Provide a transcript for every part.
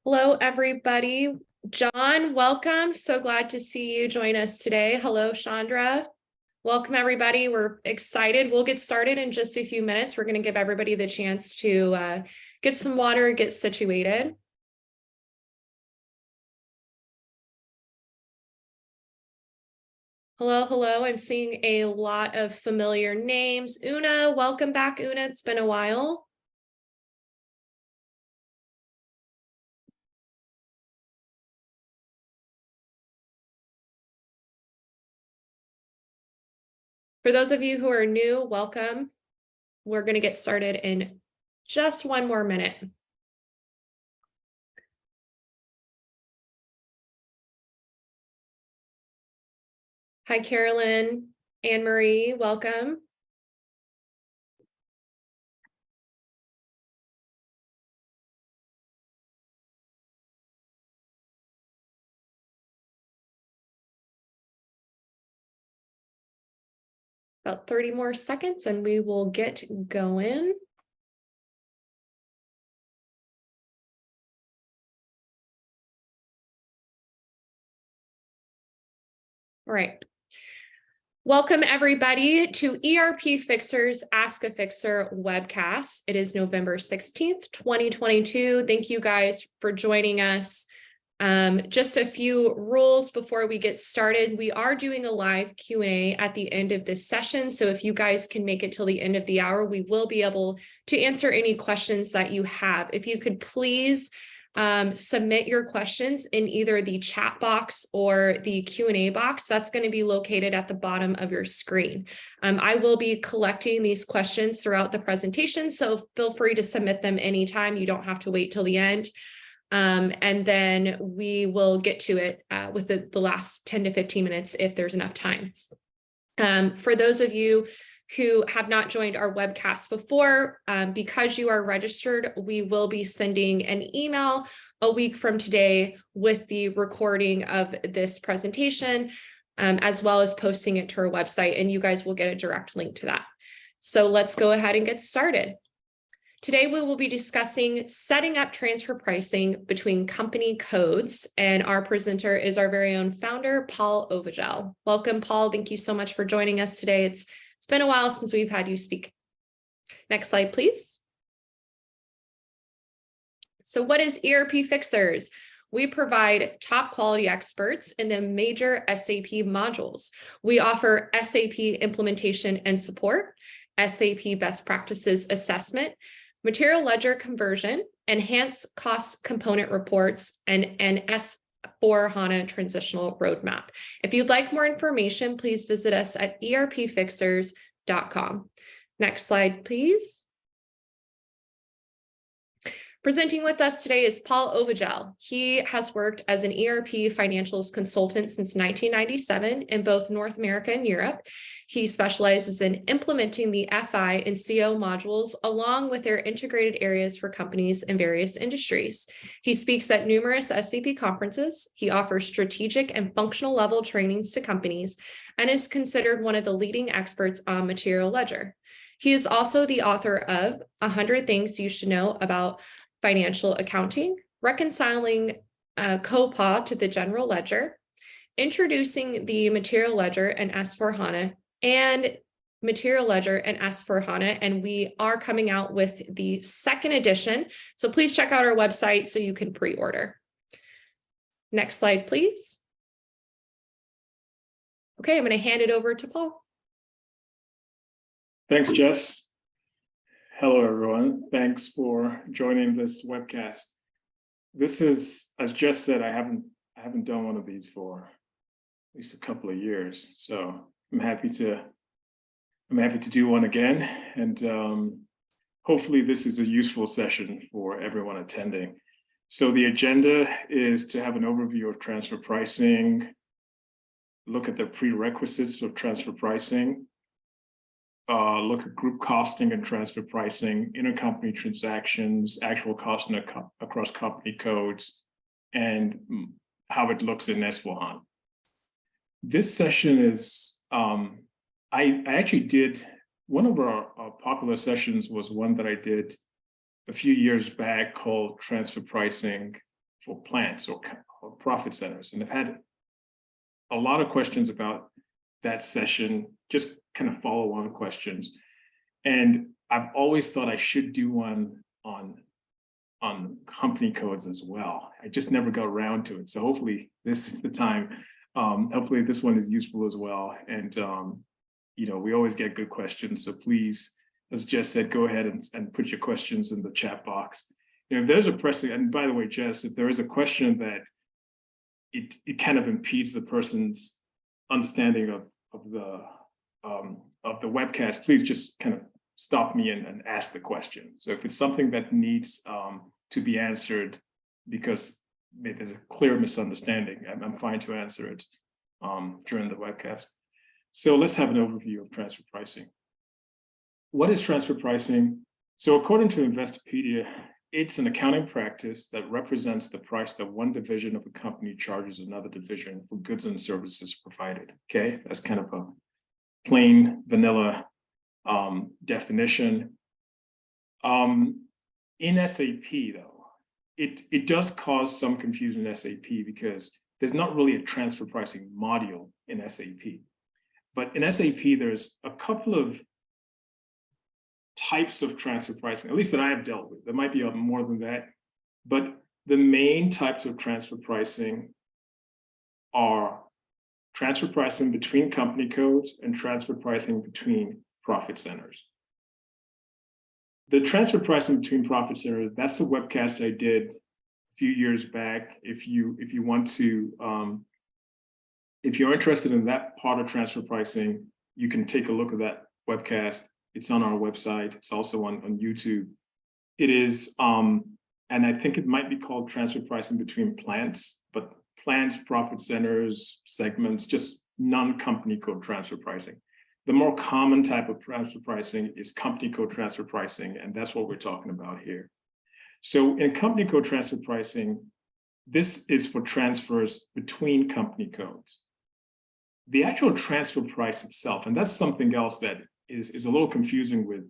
Hello, everybody. John, welcome. So glad to see you join us today. Hello, Chandra. Welcome, everybody. We're excited. We'll get started in just a few minutes. We're going to give everybody the chance to get some water, get situated. Hello, hello. I'm seeing a lot of familiar names. Una, welcome back, Una. It's been a while. For those of you who are new, welcome. We're going to get started in just one more minute. Hi, Carolyn, Anne-Marie, welcome. About 30 more seconds and we will get going. All right. Welcome, everybody, to ERPfixers Ask a Fixer webcast. It is November 16th, 2022. Thank you guys for joining us. Just a few rules before we get started. We are doing a live Q&A at the end of this session. So if you guys can make it till the end of the hour, we will be able to answer any questions that you have. If you could please submit your questions in either the chat box or the Q&A box. That's going to be located at the bottom of your screen. I will be collecting these questions throughout the presentation, so feel free to submit them anytime. You don't have to wait till the end. And then we will get to it with the last 10 to 15 minutes if there's enough time. For those of you who have not joined our webcast before, because you are registered, we will be sending an email a week from today with the recording of this presentation, as well as posting it to our website, and you guys will get a direct link to that. So let's go ahead and get started. Today, we will be discussing setting up transfer pricing between company codes, and our presenter is our very own founder, Paul Ovigele. Welcome, Paul. Thank you so much for joining us today. It's been a while since we've had you speak. Next slide, please. So what is ERPfixers? We provide top quality experts in the major SAP modules. We offer SAP implementation and support, SAP best practices assessment, material ledger conversion, enhanced cost component reports, and an S/4HANA transitional roadmap. If you'd like more information, please visit us at ERPfixers.com. Next slide, please. Presenting with us today is Paul Ovigele. He has worked as an ERP financials consultant since 1997 in both North America and Europe. He specializes in implementing the FI and CO modules along with their integrated areas for companies in various industries. He speaks at numerous SAP conferences. He offers strategic and functional level trainings to companies and is considered one of the leading experts on material ledger. He is also the author of 100 Things You Should Know About Financial Accounting, Reconciling COPA to the General Ledger, Introducing the Material Ledger and S/4HANA, and Material Ledger and S/4HANA, and we are coming out with the second edition. So please check out our website so you can pre-order. Next slide, please. Okay, I'm going to hand it over to Paul. Thanks, Jess. Hello, everyone. Thanks for joining this webcast. This is, as Jess said, I haven't done one of these for at least a couple of years, so I'm happy to do one again, and hopefully this is a useful session for everyone attending. So the agenda is to have an overview of transfer pricing, look at the prerequisites of transfer pricing, look at group costing and transfer pricing, intercompany transactions, actual costing across company codes, and how it looks in S/4HANA. This session is, I actually did, one of our popular sessions was one that I did a few years back called Transfer Pricing for Plants or Profit Centers. And I've had a lot of questions about that session, just kind of follow-on questions. And I've always thought I should do one on company codes as well. I just never got around to it. So hopefully this is the time. Hopefully this one is useful as well. And we always get good questions. So please, as Jess said, go ahead and put your questions in the chat box. If there's a pressing, and by the way, Jess, if there is a question that it kind of impedes the person's understanding of the webcast, please just kind of stop me and ask the question. So if it's something that needs to be answered because maybe there's a clear misunderstanding, I'm fine to answer it during the webcast. So let's have an overview of transfer pricing. What is transfer pricing? So according to Investopedia, it's an accounting practice that represents the price that one division of a company charges another division for goods and services provided. Okay, that's kind of a plain vanilla definition. In SAP though, it does cause some confusion in SAP because there's not really a transfer pricing module in SAP. But in SAP, there's a couple of types of transfer pricing, at least that I have dealt with. There might be more than that, but the main types of transfer pricing are transfer pricing between company codes and transfer pricing between profit centers. The transfer pricing between profit centers, that's a webcast I did a few years back. If you want to, if you're interested in that part of transfer pricing, you can take a look at that webcast. It's on our website. It's also on YouTube. It is, and I think it might be called transfer pricing between plants, but plants, profit centers, segments, just non-company code transfer pricing. The more common type of transfer pricing is company code transfer pricing, and that's what we're talking about here. So in company code transfer pricing, this is for transfers between company codes. The actual transfer price itself, and that's something else that is a little confusing with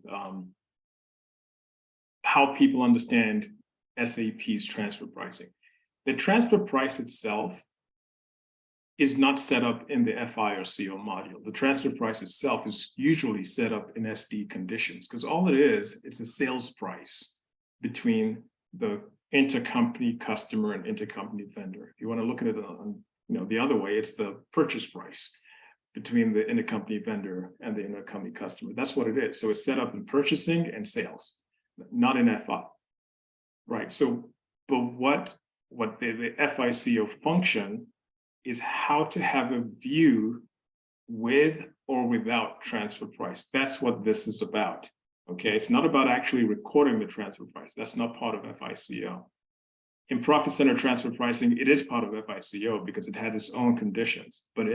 how people understand SAP's transfer pricing. The transfer price itself is not set up in the FI or CO module. The transfer price itself is usually set up in SD conditions because all it is, it's a sales price between the intercompany customer and intercompany vendor. If you want to look at it on the other way, it's the purchase price between the intercompany vendor and the intercompany customer. That's what it is. So it's set up in purchasing and sales, not in FI. Right. So, but what the FICO function is how to have a view with or without transfer price. That's what this is about. Okay, it's not about actually recording the transfer price. That's not part of FICO. In profit center transfer pricing, it is part of FICO because it has its own conditions. But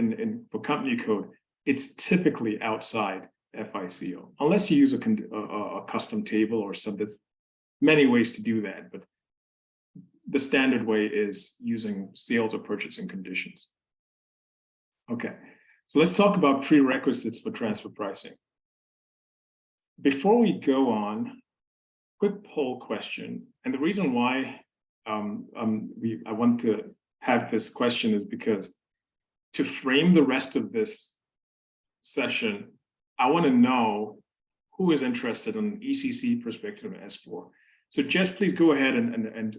for company code, it's typically outside FICO, unless you use a custom table or something. There's many ways to do that, but the standard way is using sales or purchasing conditions. Okay, so let's talk about prerequisites for transfer pricing. Before we go on, quick poll question. And the reason why I want to have this question is because to frame the rest of this session, I want to know who is interested in an ECC perspective of S4. So Jess, please go ahead and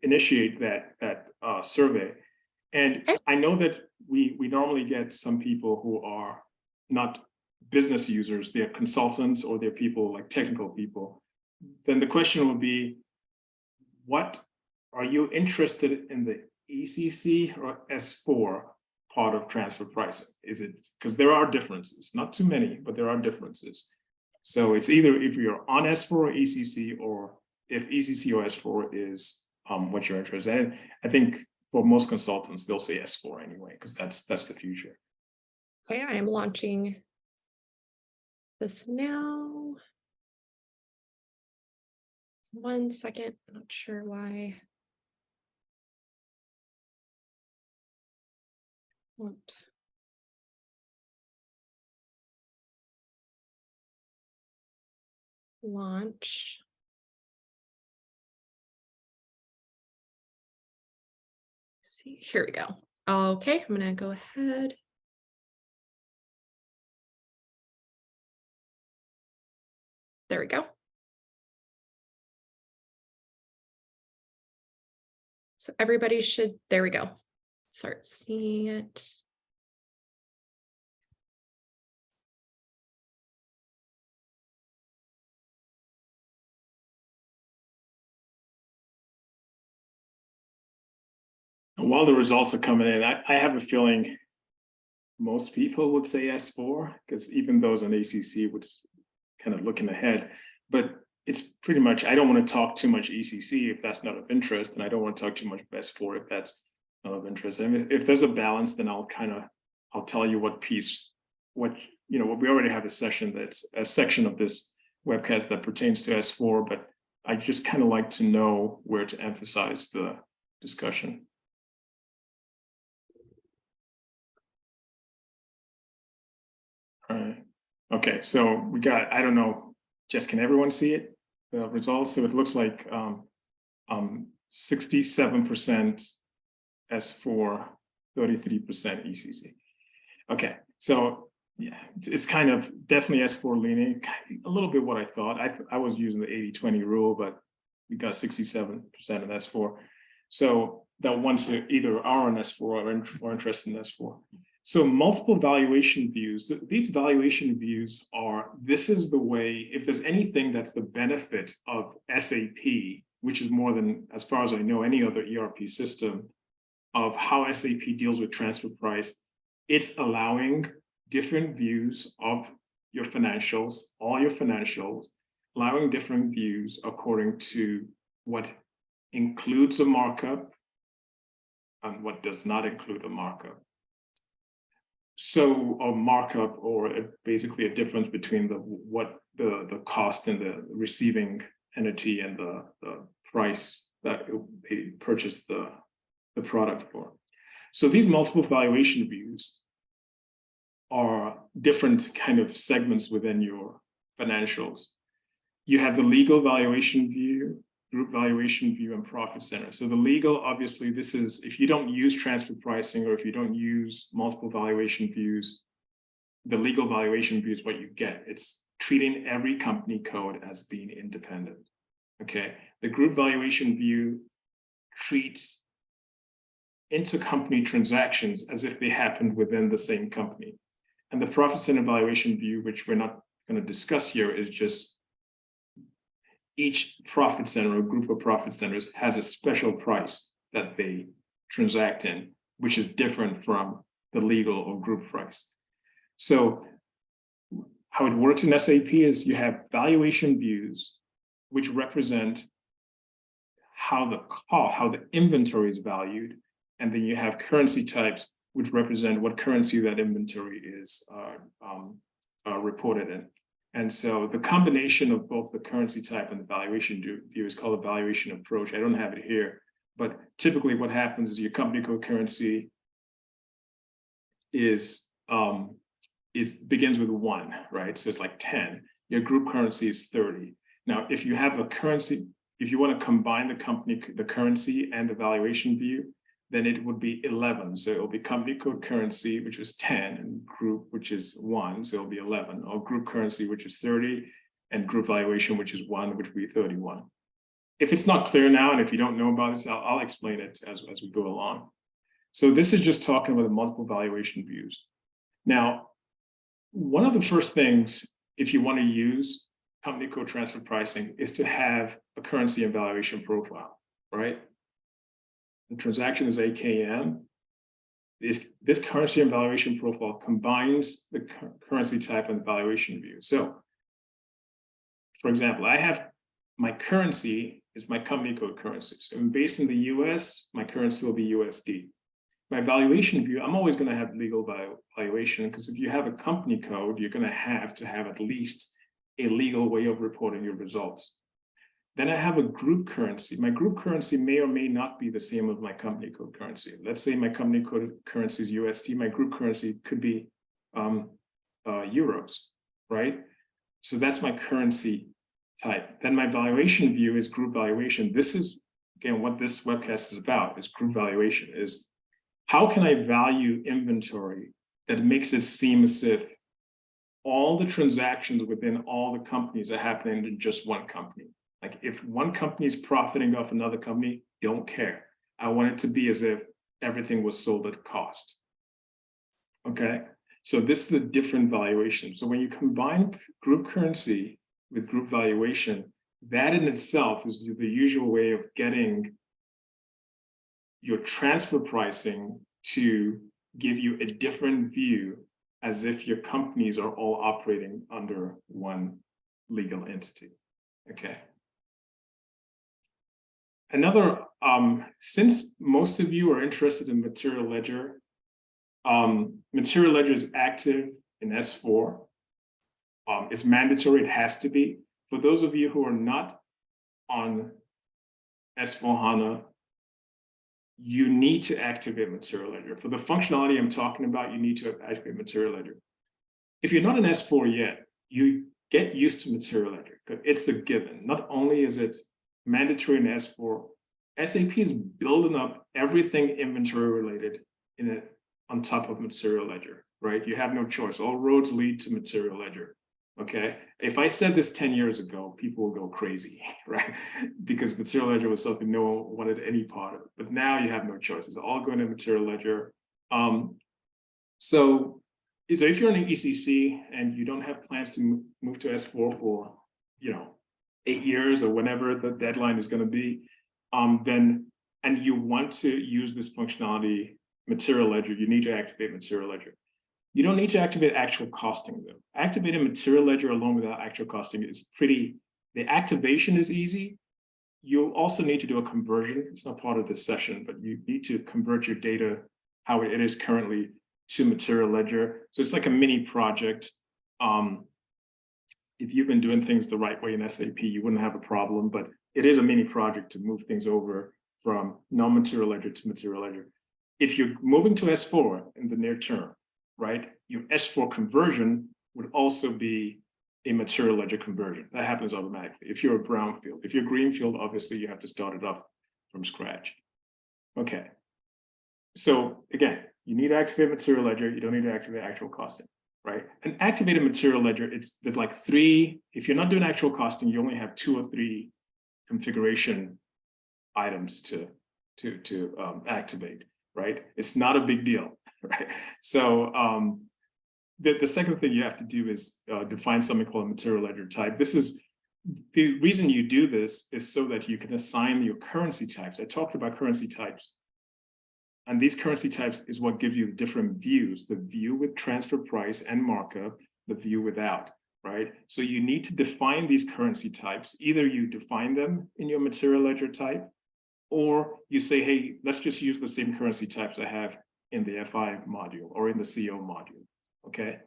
initiate that survey. And I know that we normally get some people who are not business users, they're consultants or they're people like technical people. Then the question will be, what are you interested in, the ECC or S4 part of transfer pricing? Is it, because there are differences, not too many, but there are differences. So it's either if you're on S4 or ECC, or if ECC or S4 is what you're interested in. I think for most consultants, they'll say S4 anyway, because that's the future. Okay, I am launching this now. 1 second, not sure why. Won't. Launch. see, here we go. Okay, I'm going to go ahead. There we go. So everybody should, there we go. Start seeing it. While the results are coming in, I have a feeling most people would say S4, because even those on ACC would kind of looking ahead, but it's pretty much, I don't want to talk too much ECC if that's not of interest, and I don't want to talk too much S4 if that's not of interest. I mean, if there's a balance, then I'll tell you what piece, what we already have a session that's a section of this webcast that pertains to S4, but I just kind of like to know where to emphasize the discussion. All right. Okay, so we got, I don't know, Jess, can everyone see it? The results, so it looks like 67% S4, 33% ECC. Okay, so yeah, it's kind of definitely S4 leaning, a little bit what I thought. I was using the 80-20 rule, but we got 67% of S4. So that ones that either are on S4 or interested in S4. So multiple valuation views, these valuation views are, this is the way, if there's anything that's the benefit of SAP, which is more than, as far as I know, any other ERP system, of how SAP deals with transfer price, it's allowing different views of your financials, all your financials, allowing different views according to what includes a markup and what does not include a markup. So a markup, or basically a difference between the cost in the receiving entity and the price that they purchased the product for. So these multiple valuation views are different kind of segments within your financials. You have the legal valuation view, group valuation view, and profit center. So the legal, obviously, this is if you don't use transfer pricing or if you don't use multiple valuation views, the legal valuation view is what you get. It's treating every company code as being independent. Okay, the group valuation view treats intercompany transactions as if they happened within the same company. And the profit center valuation view, which we're not going to discuss here, is just each profit center or group of profit centers has a special price that they transact in, which is different from the legal or group price. So how it works in SAP is you have valuation views, which represent how the inventory is valued. And then you have currency types, which represent what currency that inventory is reported in. And so the combination of both the currency type and the valuation view is called a valuation approach. I don't have it here, but typically what happens is your company code currency begins with 1, right? So it's like 10. Your group currency is 30. Now, if you have a currency, if you want to combine the currency and the valuation view, then it would be 11. So it'll be company code currency, which is 10, and group, which is 1, so it'll be 11, or group currency, which is 30, and group valuation, which is 1, which would be 31. If it's not clear now, and if you don't know about this, I'll explain it as we go along. So this is just talking about the multiple valuation views. Now, one of the first things, if you want to use company code transfer pricing, is to have a currency and valuation profile, right? The transaction is AKM. This currency and valuation profile combines the currency type and the valuation view. So, for example, I have my currency is my company code currency. So I'm based in the US, my currency will be USD. My valuation view, I'm always going to have legal valuation, because if you have a company code, you're going to have at least a legal way of reporting your results. Then I have a group currency. My group currency may or may not be the same as my company code currency. Let's say my company code currency is USD. My group currency could be euros, right? So that's my currency type. Then my valuation view is group valuation. This is, again, what this webcast is about, is group valuation, is how can I value inventory that makes it seem as if all the transactions within all the companies are happening in just one company? Like if one company is profiting off another company, don't care. I want it to be as if everything was sold at cost. Okay, so this is a different valuation. So when you combine group currency with group valuation, that in itself is the usual way of getting your transfer pricing to give you a different view as if your companies are all operating under one legal entity. Okay. Another, since most of you are interested in material ledger, material ledger is active in S4. It's mandatory, it has to be. For those of you who are not on S4HANA, you need to activate material ledger. For the functionality I'm talking about, you need to activate material ledger. If you're not in S4 yet, you get used to material ledger, because it's a given. Not only is it mandatory in S4, SAP is building up everything inventory related in it on top of material ledger, right? You have no choice. All roads lead to material ledger. Okay, if I said this 10 years ago, people will go crazy, right? Because material ledger was something no one wanted any part of. But now you have no choice. It's all going to material ledger. So if you're in an ECC and you don't have plans to move to S4 for 8 years or whenever the deadline is going to be, and you want to use this functionality, material ledger, you need to activate material ledger. You don't need to activate actual costing though. Activating material ledger alone without actual costing is the activation is easy. You'll also need to do a conversion. It's not part of this session, but you need to convert your data, how it is currently, to material ledger. So it's like a mini project. If you've been doing things the right way in SAP, you wouldn't have a problem, but it is a mini project to move things over from non-material ledger to material ledger. If you're moving to S4 in the near term, right, your S4 conversion would also be a material ledger conversion. That happens automatically. If you're a brownfield, if you're greenfield, obviously you have to start it up from scratch. Okay. So again, you need to activate material ledger. You don't need to activate actual costing, right? An activated material ledger, there's like 3. If you're not doing actual costing, you only have 2 or 3 configuration items to activate, right? It's not a big deal. Right. So the second thing you have to do is define something called a material ledger type. This is the reason you do this is so that you can assign your currency types. I talked about currency types. And these currency types is what gives you different views, the view with transfer price and markup, the view without, right? So you need to define these currency types. Either you define them in your material ledger type, or you say, hey, let's just use the same currency types I have in the FI module or in the CO module, okay?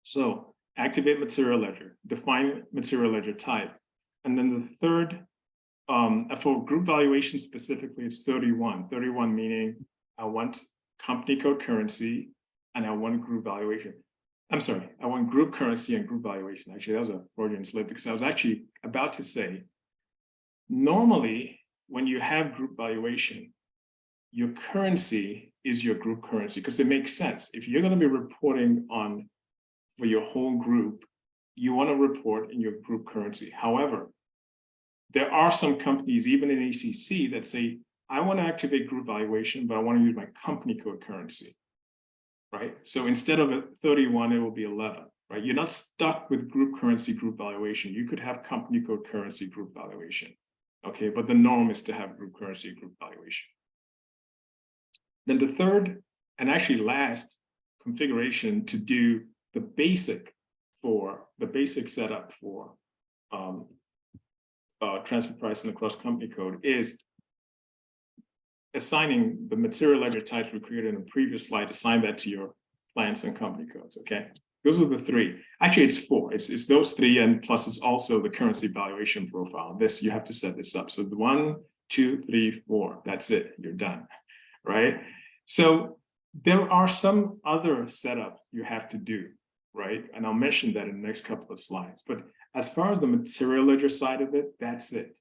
So activate material ledger, define material ledger type. And then the third, for group valuation specifically, it's 31. 31 meaning I want company code currency and I want group valuation. I'm sorry, I want group currency and group valuation. Actually, that was a Freudian slip because I was actually about to say, normally when you have group valuation, your currency is your group currency because it makes sense. If you're going to be reporting for your whole group, you want to report in your group currency. However, there are some companies, even in ECC, that say, I want to activate group valuation, but I want to use my company code currency, right? So instead of 31, it will be 11, right? You're not stuck with group currency, group valuation. You could have company code currency, group valuation, okay? But the norm is to have group currency, group valuation. Then the third, and actually last configuration to do the basic setup for transfer pricing across company code is assigning the material ledger types we created in a previous slide, assign that to your plants and company codes, okay? Those are the 3. Actually, it's 4. It's those 3, and plus it's also the currency valuation profile. This, you have to set this up. So the 1, 2, 3, 4, that's it, you're done, right? So there are some other setups you have to do, right? And I'll mention that in the next couple of slides. But as far as the material ledger side of it, that's it,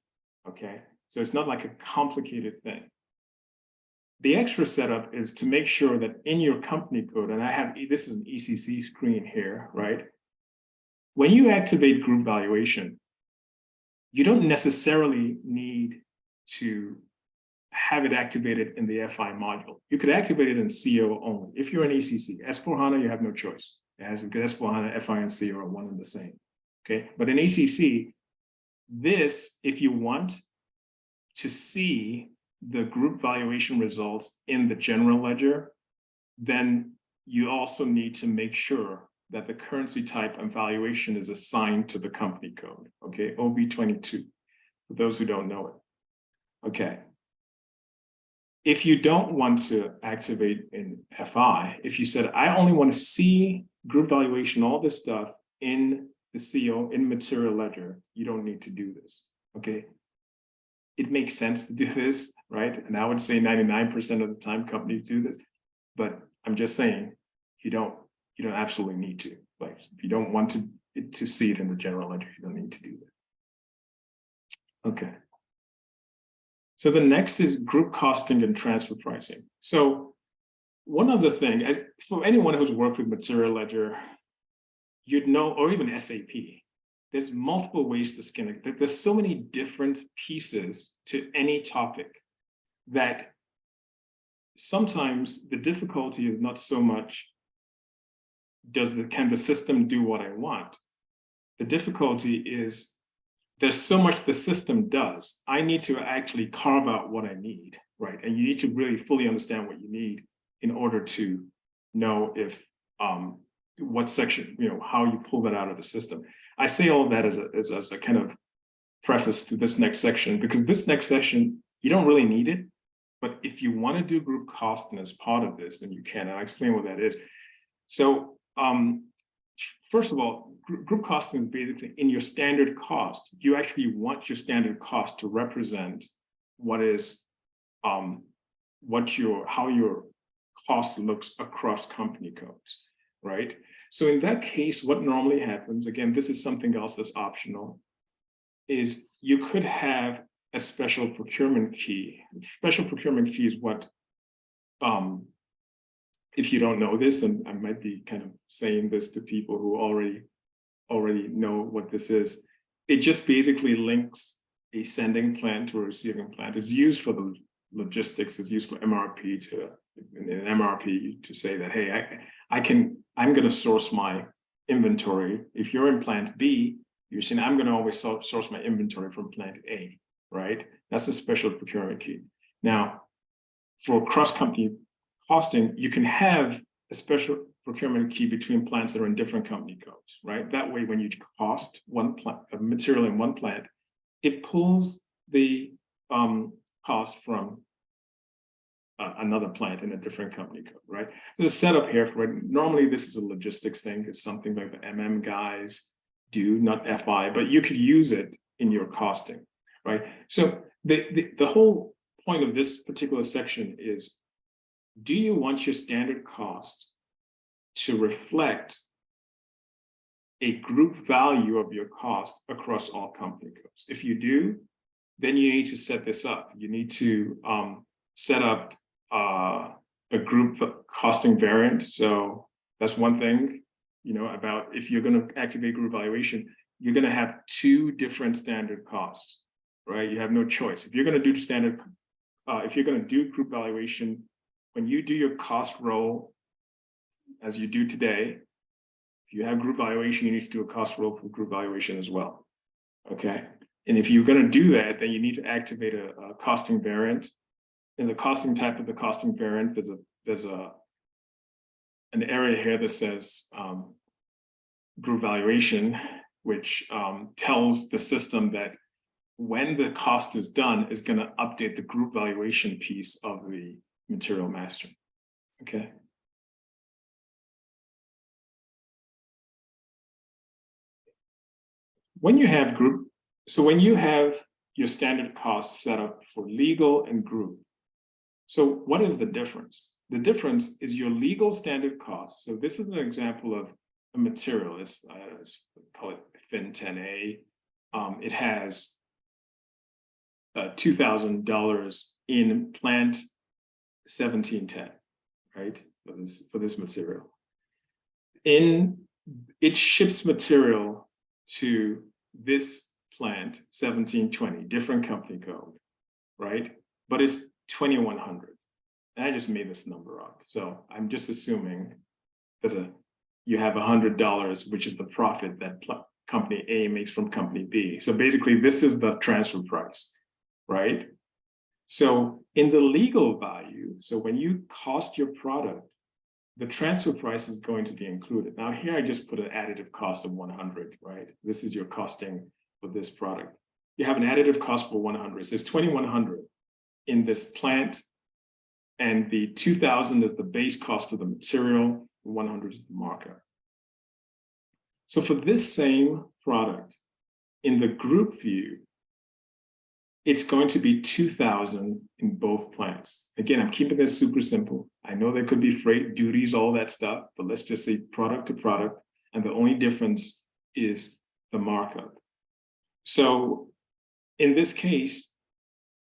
okay? So it's not like a complicated thing. The extra setup is to make sure that in your company code, and this is an ECC screen here, right? When you activate group valuation, you don't necessarily need to have it activated in the FI module. You could activate it in CO only. If you're in ECC, S4HANA, you have no choice. It has S4HANA, FI, and CO are one and the same. Okay, but in ECC, if you want to see the group valuation results in the general ledger, then you also need to make sure that the currency type and valuation is assigned to the company code. Okay, OB22, for those who don't know it. Okay. If you don't want to activate in FI, if you said, I only want to see group valuation, all this stuff in the CO, in material ledger, you don't need to do this, okay? It makes sense to do this, right? And I would say 99% of the time companies do this, but I'm just saying, you don't absolutely need to. Like, if you don't want to see it in the general ledger, you don't need to do that. Okay. So the next is group costing and transfer pricing. So one other thing, for anyone who's worked with material ledger, you'd know, or even SAP, there's multiple ways to skin it. There's so many different pieces to any topic that sometimes the difficulty is not so much, can the system do what I want? The difficulty is there's so much the system does. I need to actually carve out what I need, right? And you need to really fully understand what you need in order to know if what section, how you pull that out of the system. I say all of that as a kind of preface to this next section, because this next section, you don't really need it. But if you want to do group costing as part of this, then you can. And I'll explain what that is. So first of all, group costing is basically in your standard cost. You actually want your standard cost to represent what is how your cost looks across company codes, right? So in that case, what normally happens, again, this is something else that's optional, is you could have a special procurement key. Special procurement key is what, if you don't know this, and I might be kind of saying this to people who already know what this is, it just basically links a sending plant to a receiving plant. It's used for the logistics, it's used for MRP to say that, hey, I'm going to source my inventory. If you're in plant B, you're saying, I'm going to always source my inventory from plant A, right? That's a special procurement key. Now, for cross-company costing, you can have a special procurement key between plants that are in different company codes, right? That way, when you cost a material in one plant, it pulls the cost from another plant in a different company code, right? There's a setup here for it. Normally, this is a logistics thing. It's something like the MM guys do, not FI, but you could use it in your costing, right? So the whole point of this particular section is, do you want your standard cost to reflect a group value of your cost across all company codes? If you do, then you need to set this up. You need to set up a group costing variant. So that's one thing, about if you're going to activate group valuation, you're going to have two different standard costs, right? You have no choice. If you're going to do standard, if you're going to do group valuation, when you do your cost roll, as you do today, if you have group valuation, you need to do a cost roll for group valuation as well, okay? And if you're going to do that, then you need to activate a costing variant. In the costing type of the costing variant, there's an area here that says group valuation, which tells the system that when the cost is done, is going to update the group valuation piece of the material master. Okay. When you have when you have your standard costs set up for legal and group, so what is the difference? The difference is your legal standard cost. So this is an example of a material. Let's call it Fin 10A. It has $2,000 in plant 1710, right? For this material. It ships material to this plant, 1720, different company code, right? But it's 2100. And I just made this number up. So I'm just assuming you have $100, which is the profit that company A makes from company B. So basically, this is the transfer price, right? So in the legal value, so when you cost your product, the transfer price is going to be included. Now here I just put an additive cost of 100, right? This is your costing for this product. You have an additive cost for 100. It says 2100 in this plant, and the 2000 is the base cost of the material, 100 is the markup. So for this same product, in the group view, it's going to be 2000 in both plants. Again, I'm keeping this super simple. I know there could be freight, duties, all that stuff, but let's just say product to product, and the only difference is the markup. So in this case,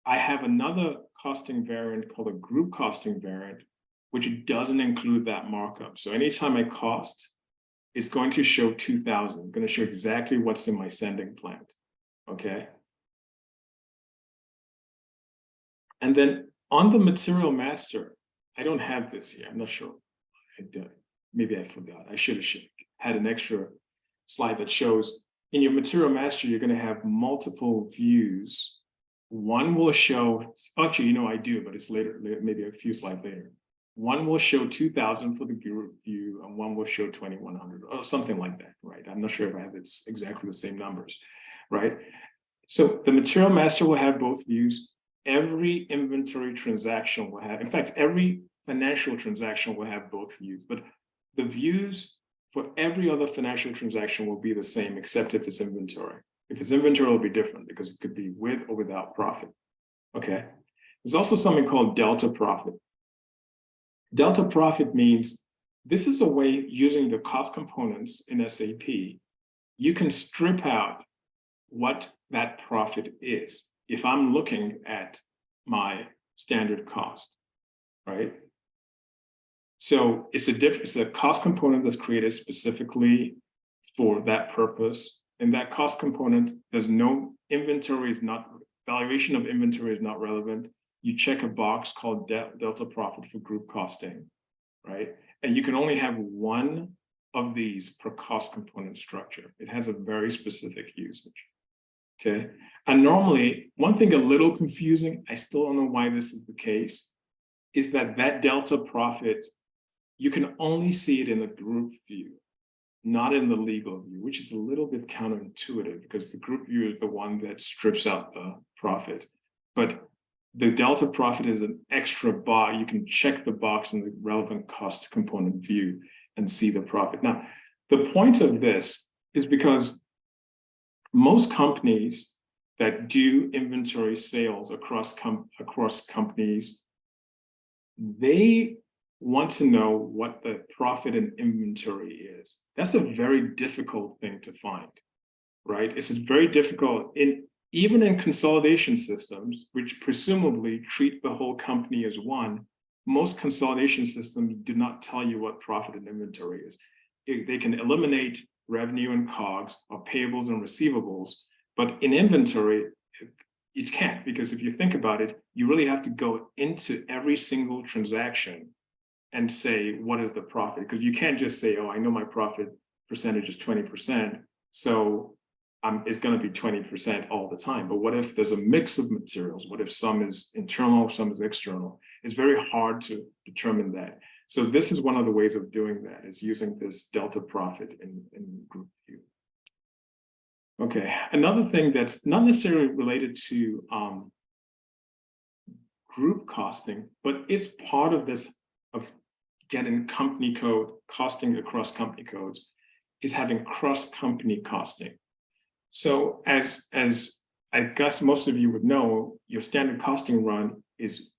I have another costing variant called a group costing variant, which doesn't include that markup. So anytime I cost, it's going to show 2000. It's going to show exactly what's in my sending plant, okay? And then on the material master, I don't have this here. I'm not sure. I did. Maybe I forgot. I should have had an extra slide that shows in your material master, you're going to have multiple views. One will show, actually, you know, I do, but it's later, maybe a few slides later. One will show 2000 for the group view, and one will show 2100 or something like that, right? I'm not sure if I have exactly the same numbers, right? So the material master will have both views. Every inventory transaction will have, in fact, every financial transaction will have both views, but the views for every other financial transaction will be the same, except if it's inventory. If it's inventory, it'll be different because it could be with or without profit, okay? There's also something called delta profit. Delta profit means this is a way using the cost components in SAP, you can strip out what that profit is. If I'm looking at my standard cost, right? So it's a cost component that's created specifically for that purpose. And that cost component, there's no inventory, valuation of inventory is not relevant. You check a box called delta profit for group costing, right? And you can only have one of these per cost component structure. It has a very specific usage. Okay, and normally, one thing a little confusing, I still don't know why this is the case, is that delta profit, you can only see it in the group view, not in the legal view, which is a little bit counterintuitive because the group view is the one that strips out the profit. But the delta profit is an extra box. You can check the box in the relevant cost component view and see the profit. Now, the point of this is because most companies that do inventory sales across companies, they want to know what the profit in inventory is. That's a very difficult thing to find, right? It's very difficult even in consolidation systems, which presumably treat the whole company as one. Most consolidation systems do not tell you what profit in inventory is. They can eliminate revenue and COGS or payables and receivables, but in inventory, it can't, because if you think about it, you really have to go into every single transaction and say, what is the profit? Because you can't just say, oh, I know my profit percentage is 20%, so it's going to be 20% all the time. But what if there's a mix of materials? What if some is internal, some is external? It's very hard to determine that. So this is one of the ways of doing that, is using this delta profit in group view. Okay, another thing that's not necessarily related to group costing, but is part of this, of getting company code, costing across company codes, is having cross-company costing. So as I guess most of you would know, your standard costing run is,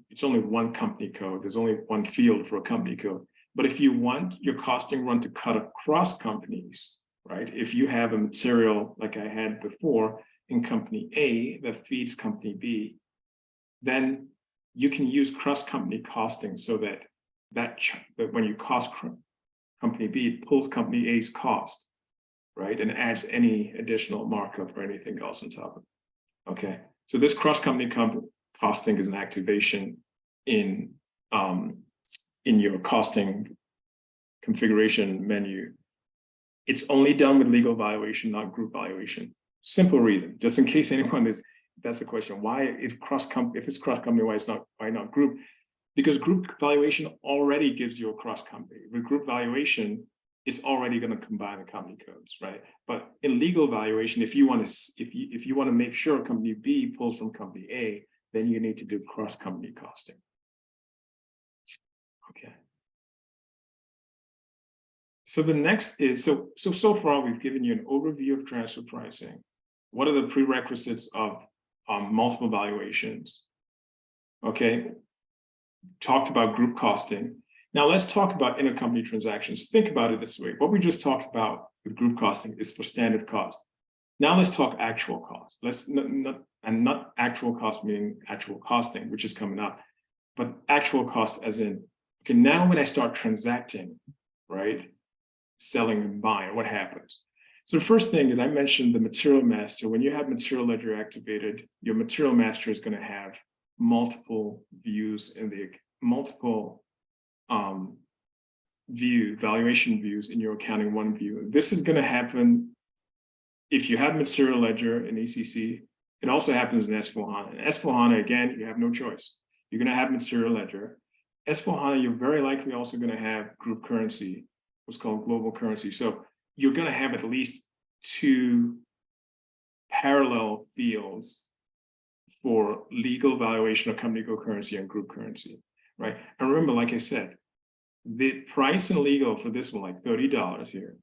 it's only one company code. There's only one field for a company code. But if you want your costing run to cut across companies, right? If you have a material like I had before in company A that feeds company B, then you can use cross-company costing so that that when you cost company B, it pulls company A's cost, right, and adds any additional markup or anything else on top of it. Okay, so this cross-company costing is an activation in your costing configuration menu. It's only done with legal valuation, not group valuation. Simple reason, just in case anyone is, that's the question. Why, if it's cross-company, why not group? Because group valuation already gives you a cross-company. With group valuation, it's already going to combine the company codes, right? But in legal valuation, if you want to make sure company B pulls from company A, then you need to do cross-company costing. Okay. So the next is, so far we've given you an overview of transfer pricing. What are the prerequisites of multiple valuations? Okay, talked about group costing. Now let's talk about intercompany transactions. Think about it this way. What we just talked about with group costing is for standard cost. Now let's talk actual cost. Let's not actual cost meaning actual costing, which is coming up, but actual cost as in, okay, now when I start transacting, right, selling and buying, what happens? So the first thing is I mentioned the material master. When you have material ledger activated, your material master is going to have multiple views in the multiple valuation views in your accounting one view. This is going to happen if you have material ledger in ECC. It also happens in S/4HANA. In S/4HANA, again, you have no choice. You're going to have material ledger. S/4HANA, you're very likely also going to have group currency, what's called global currency. So you're going to have at least two parallel fields for legal valuation of company currency and group currency, right? And remember, like I said, the price in legal for this one, like $30 here,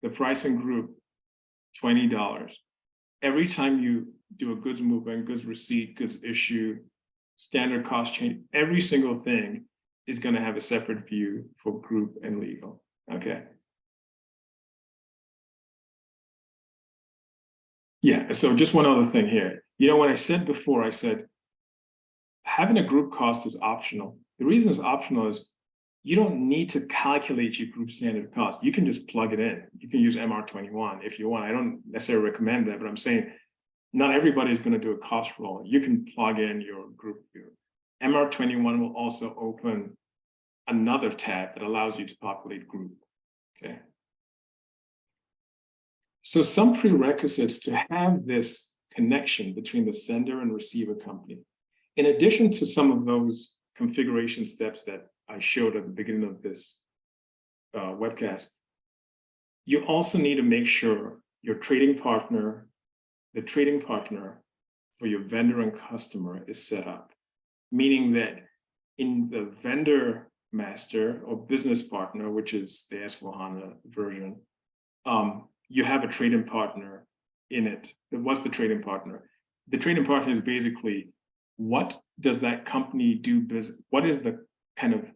the price in group, $20. Every time you do a goods movement, goods receipt, goods issue, standard cost change, every single thing is going to have a separate view for group and legal, okay? Yeah, so just one other thing here. You know, when I said before, I said having a group cost is optional. The reason it's optional is you don't need to calculate your group standard cost. You can just plug it in. You can use MR21 if you want. I don't necessarily recommend that, but I'm saying not everybody is going to do a cost roll. You can plug in your group view. MR21 will also open another tab that allows you to populate group, okay? So some prerequisites to have this connection between the sender and receiver company. In addition to some of those configuration steps that I showed at the beginning of this webcast, you also need to make sure your trading partner, the trading partner for your vendor and customer is set up, meaning that in the vendor master or business partner, which is the S/4HANA version, you have a trading partner in it. What's the trading partner? The trading partner is basically, what does that company do business? What is the kind of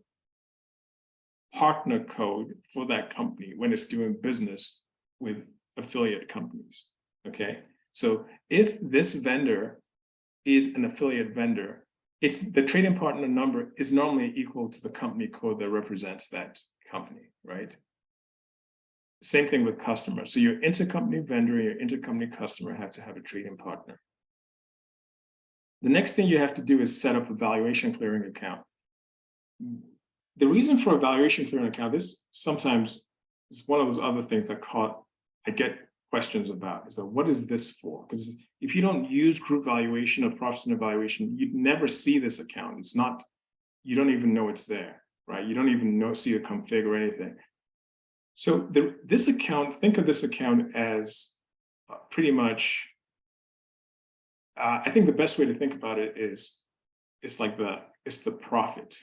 partner code for that company when it's doing business with affiliate companies, okay? So if this vendor is an affiliate vendor, it's the trading partner number is normally equal to the company code that represents that company, right? Same thing with customers. So your intercompany vendor and your intercompany customer have to have a trading partner. The next thing you have to do is set up a valuation clearing account. The reason for a valuation clearing account, this sometimes is one of those other things I get questions about, is that what is this for? Because if you don't use group valuation or profit and evaluation, you'd never see this account. It's not, you don't even know it's there, right? You don't even see a config or anything. So this account, think of this account as pretty much, I think the best way to think about it is, it's the profit.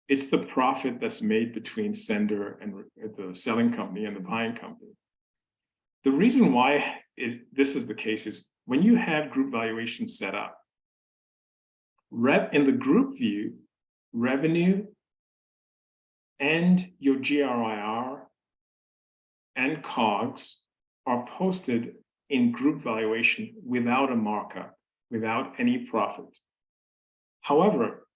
It's the profit that's made between sender and the selling company and the buying company. The reason why this is the case is when you have group valuation set up, in the group view, revenue and your GRIR and COGS are posted in group valuation without a markup, without any profit. However,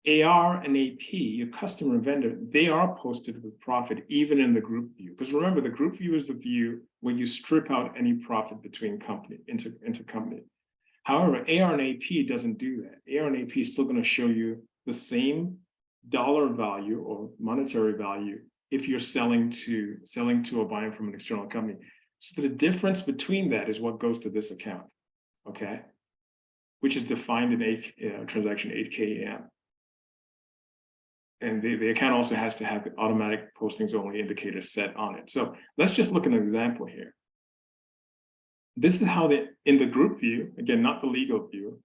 AR and AP, your customer and vendor, they are posted with profit even in the group view. Because remember, the group view is the view where you strip out any profit between company, intercompany. However, AR and AP doesn't do that. AR and AP is still going to show you the same dollar value or monetary value if you're selling to or buying from an external company. So the difference between that is what goes to this account, okay, which is defined in transaction 8KEM. And the account also has to have the automatic postings only indicator set on it. So let's just look at an example here. This is how in the group view, again, not the legal view.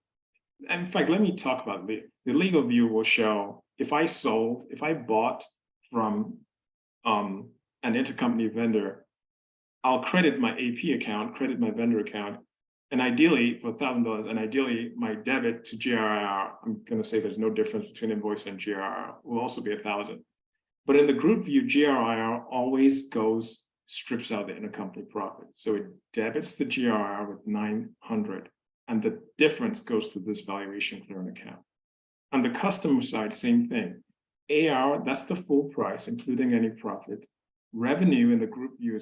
And in fact, let me talk about the legal view will show if I bought from an intercompany vendor, I'll credit my AP account, credit my vendor account, and ideally for $1,000, and ideally my debit to GRIR, I'm going to say there's no difference between invoice and GRIR, will also be 1,000. But in the group view, GRIR always strips out the intercompany profit. So it debits the GRIR with 900, and the difference goes to this valuation clearing account. On the customer side, same thing. AR, that's the full price, including any profit. Revenue in the group view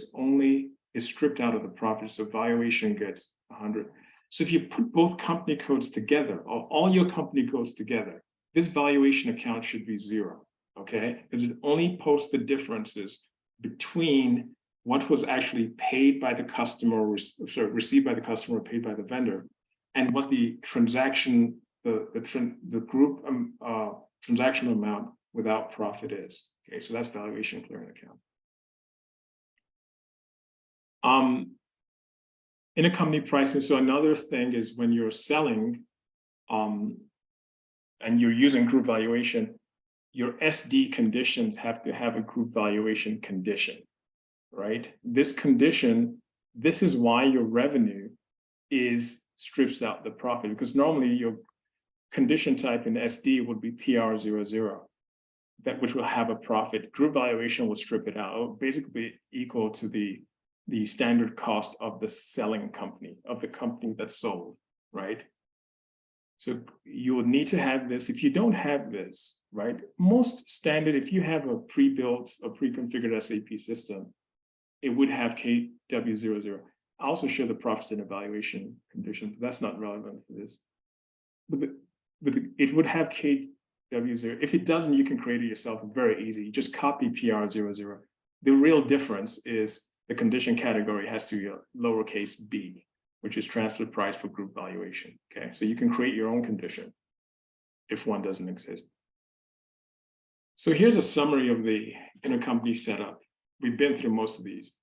is stripped out of the profit, so valuation gets 100. So if you put both company codes together, or all your company codes together, this valuation account should be 0, okay? Because it only posts the differences between what was actually paid by the customer, received by the customer, paid by the vendor, and what the transaction, the group transaction amount without profit is. Okay, so that's valuation clearing account. Intercompany pricing. So another thing is when you're selling and you're using group valuation, your SD conditions have to have a group valuation condition, right? This condition, this is why your revenue strips out the profit, because normally your condition type in SD would be PR00, which will have a profit. Group valuation will strip it out. It will basically equal to the standard cost of the selling company, of the company that's sold, right? So you would need to have this. If you don't have this, right, most standard, if you have a pre-built or pre-configured SAP system, it would have KW00. I also show the profit and evaluation condition, but that's not relevant for this. But it would have KW0. If it doesn't, you can create it yourself. Very easy. You just copy PR00. The real difference is the condition category has to be a lowercase b, which is transfer price for group valuation. Okay, so you can create your own condition if one doesn't exist. So here's a summary of the intercompany setup. We've been through most of these.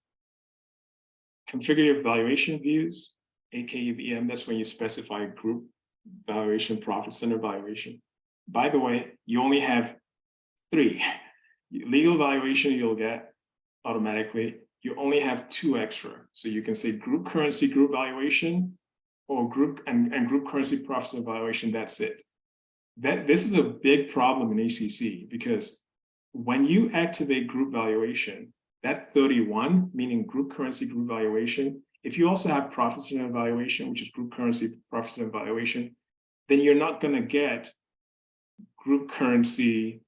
Configure your valuation views, AKVM, that's when you specify group valuation, profit center valuation. By the way, you only have 3. Legal valuation you'll get automatically. You only have 2 extra. So you can say group currency, group valuation, or group and group currency profit center valuation, that's it. This is a big problem in ECC, because when you activate group valuation, that 31, meaning group currency, group valuation, if you also have profit center valuation, which is group currency, profit center valuation, then you're not going to get group currency,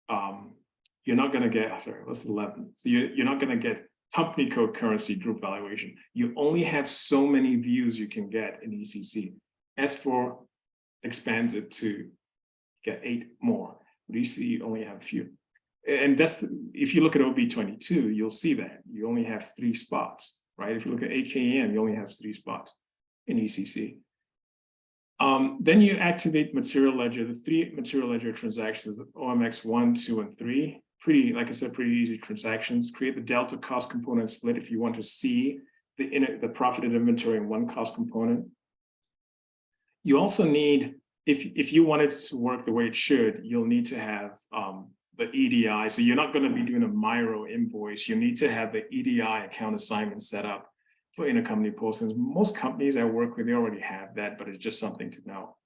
you're not going to get, sorry, what's 11? So you're not going to get company code currency group valuation. You only have so many views you can get in ECC. S4 expands it to get 8 more, but ECC you only have a few. And that's, if you look at OB22, you'll see that you only have 3 spots, right? If you look at AKEM, you only have 3 spots in ECC. Then you activate material ledger, the 3 material ledger transactions, OMX 1, 2, and 3. Pretty, like I said, pretty easy transactions. Create the delta cost component split if you want to see the profited inventory in one cost component. You also need, if you want it to work the way it should, you'll need to have the EDI. So you're not going to be doing a Miro invoice. You need to have the EDI account assignment set up for intercompany postings. Most companies I work with, they already have that, but it's just something to know.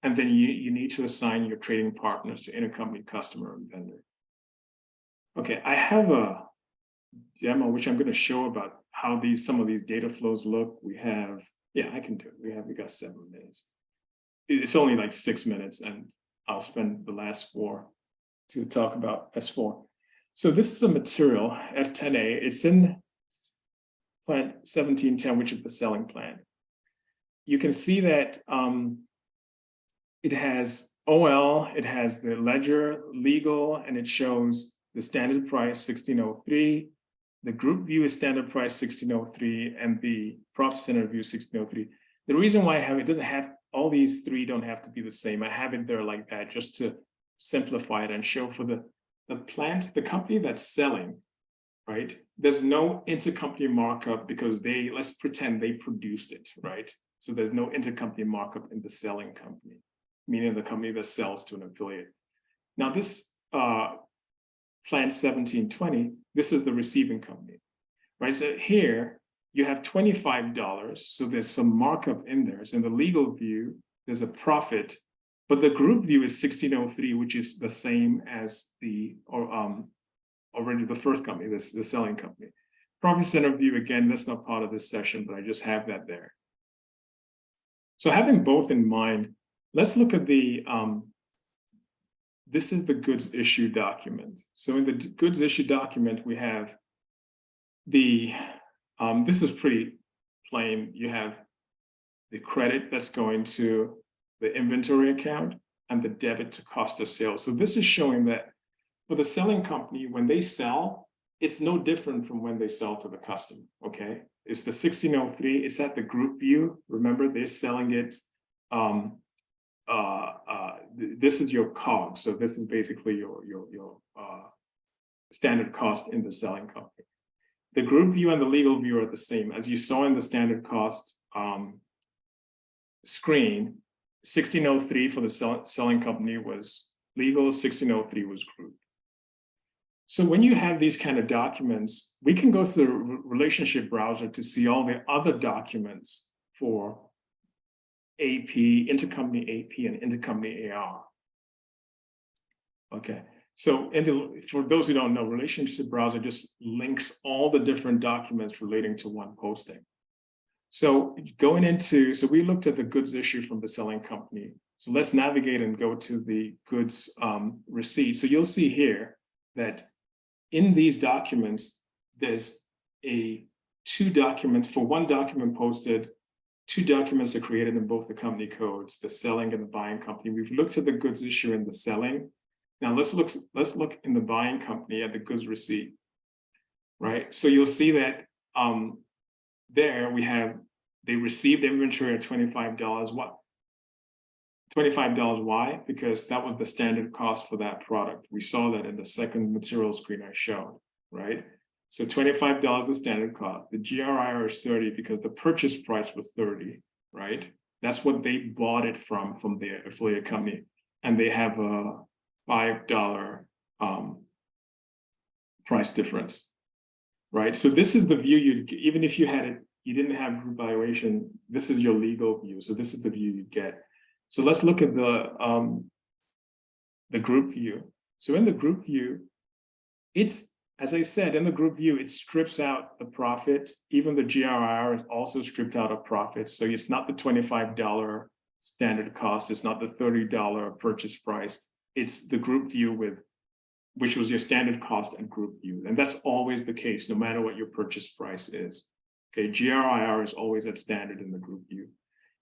And then you need to assign your trading partners to intercompany customer and vendor. Okay, I have a demo which I'm going to show about how some of these data flows look. We have, yeah, I can do it. We got 7 minutes. It's only like 6 minutes, and I'll spend the last 4 to talk about S4. So this is a material, F10A. It's in plant 1710, which is the selling plant. You can see that it has OL, it has the ledger, legal, and it shows the standard price 1603. The group view is standard price 1603, and the profit center view 1603. The reason why I have it doesn't have all these 3 don't have to be the same. I have it there like that just to simplify it and show for the plant, the company that's selling, right? There's no intercompany markup because let's pretend they produced it, right? So there's no intercompany markup in the selling company, meaning the company that sells to an affiliate. Now this plant 1720, this is the receiving company, right? So here you have $25, so there's some markup in there. So in the legal view, there's a profit, but the group view is 1603, which is the same as already the first company, the selling company. Profit center view, again, that's not part of this session, but I just have that there. So having both in mind, let's look at this is the goods issue document. So in the goods issue document, we have this is pretty plain. You have the credit that's going to the inventory account and the debit to cost of sales. So this is showing that for the selling company, when they sell, it's no different from when they sell to the customer, okay? It's the 1603, it's at the group view. Remember, they're selling it, this is your COGS. So this is basically your standard cost in the selling company. The group view and the legal view are the same. As you saw in the standard cost screen, 1603 for the selling company was legal, 1603 was group. So when you have these kind of documents, we can go through the relationship browser to see all the other documents for AP, intercompany AP, and intercompany AR. Okay, so for those who don't know, relationship browser just links all the different documents relating to one posting. So so we looked at the goods issue from the selling company. So let's navigate and go to the goods receipt. So you'll see here that in these documents, there's 2 documents. For one document posted, 2 documents are created in both the company codes, the selling and the buying company. We've looked at the goods issue in the selling. Now let's look in the buying company at the goods receipt, right? So you'll see that there they received inventory at $25. What? $25, why? Because that was the standard cost for that product. We saw that in the second material screen I showed, right? So $25 the standard cost. The GRIR is 30 because the purchase price was 30, right? That's what they bought it from their affiliate company. And they have a $5 price difference, right? So this is the view even if you didn't have group valuation, this is your legal view. So this is the view you get. So let's look at the group view. So in the group view, it's, as I said, in the group view, it strips out the profit. Even the GRIR is also stripped out of profit. So it's not the $25 standard cost. It's not the $30 purchase price. It's the group view which was your standard cost and group view. And that's always the case, no matter what your purchase price is. Okay, GRIR is always at standard in the group view.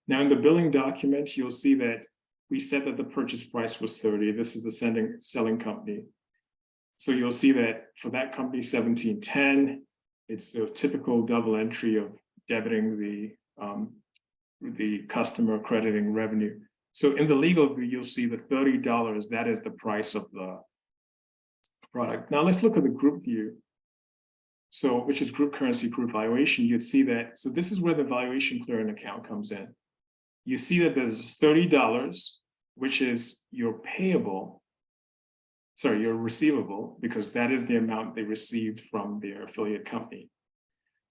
Now in the billing document, you'll see that we said that the purchase price was 30. This is the selling company. So you'll see that for that company, 1710, it's a typical double entry of debiting the customer, crediting revenue. So in the legal view, you'll see the $30, that is the price of the product. Now let's look at the group view. So which is group currency, group valuation. You'd see that, so this is where the valuation clearing account comes in. You see that there's $30, which is your receivable, because that is the amount they received from their affiliate company.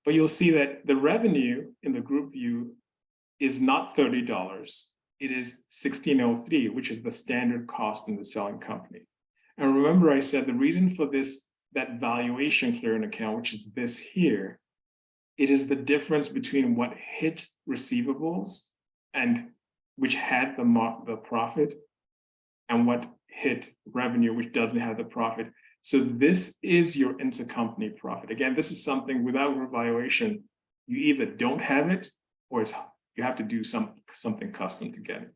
But you'll see that the revenue in the group view is not $30. It is $1603, which is the standard cost in the selling company. And remember, I said the reason for that valuation clearing account, which is this here, it is the difference between what hit receivables and which had the profit and what hit revenue, which doesn't have the profit. So this is your intercompany profit. Again, this is something without valuation, you either don't have it or you have to do something custom to get it.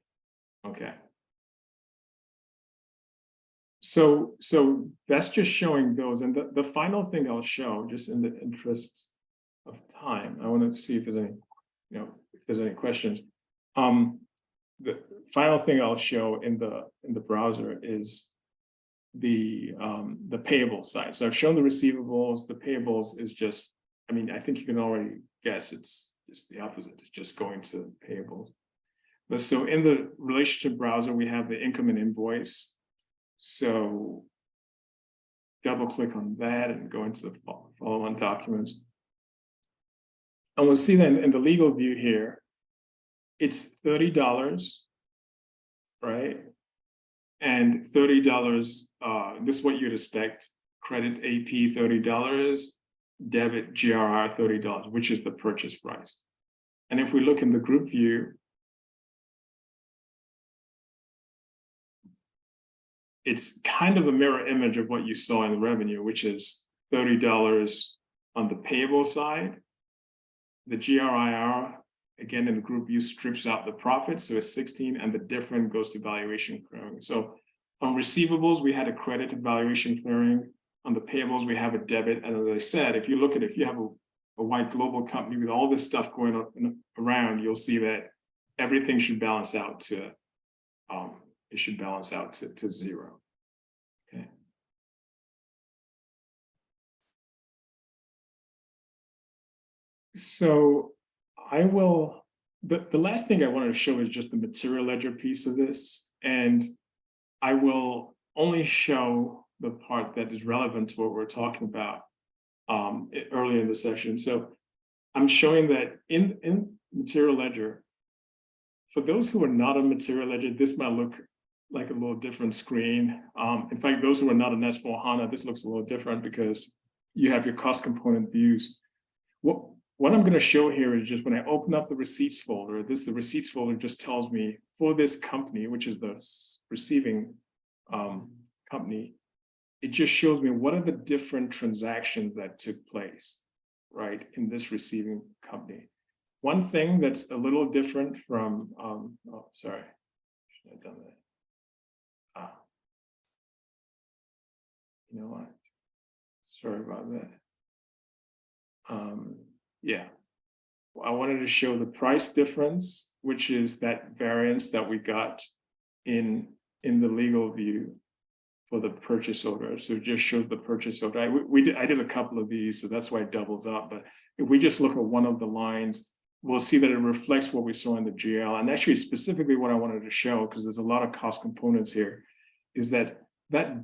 Okay. So that's just showing those. And the final thing I'll show, just in the interest of time, I want to see if there's any, if there's any questions. The final thing I'll show in the browser is the payable side. So I've shown the receivables. The payables is just, I mean, I think you can already guess it's just the opposite. It's just going to payables. But so in the relationship browser, we have the income and invoice. So double click on that and go into the follow-on documents. And we'll see then in the legal view here, it's $30, right? And $30, this is what you'd expect. Credit AP $30, debit GRR $30, which is the purchase price. And if we look in the group view, it's kind of a mirror image of what you saw in the revenue, which is $30 on the payable side. The GRIR, again, in the group view, strips out the profit, so it's 16, and the difference goes to valuation clearing. So on receivables, we had a credit to valuation clearing. On the payables, we have a debit. And as I said, if you look at it, if you have a wide global company with all this stuff going on around, you'll see that everything should balance out to it should balance out to zero. Okay. So I will, the last thing I wanted to show is just the material ledger piece of this. And I will only show the part that is relevant to what we're talking about earlier in the session. So I'm showing that in material ledger, for those who are not on material ledger, this might look like a little different screen. In fact, those who are not on S/4HANA, this looks a little different because you have your cost component views. What I'm going to show here is just when I open up the receipts folder, the receipts folder just tells me for this company, which is the receiving company, it just shows me what are the different transactions that took place, right, in this receiving company. One thing that's a little different from, oh, sorry, should have done that. You know what? Sorry about that. Yeah, I wanted to show the price difference, which is that variance that we got in the legal view for the purchase order. So it just shows the purchase order. I did a couple of these, so that's why it doubles up. But if we just look at one of the lines, we'll see that it reflects what we saw in the GL. And actually, specifically what I wanted to show, because there's a lot of cost components here, is that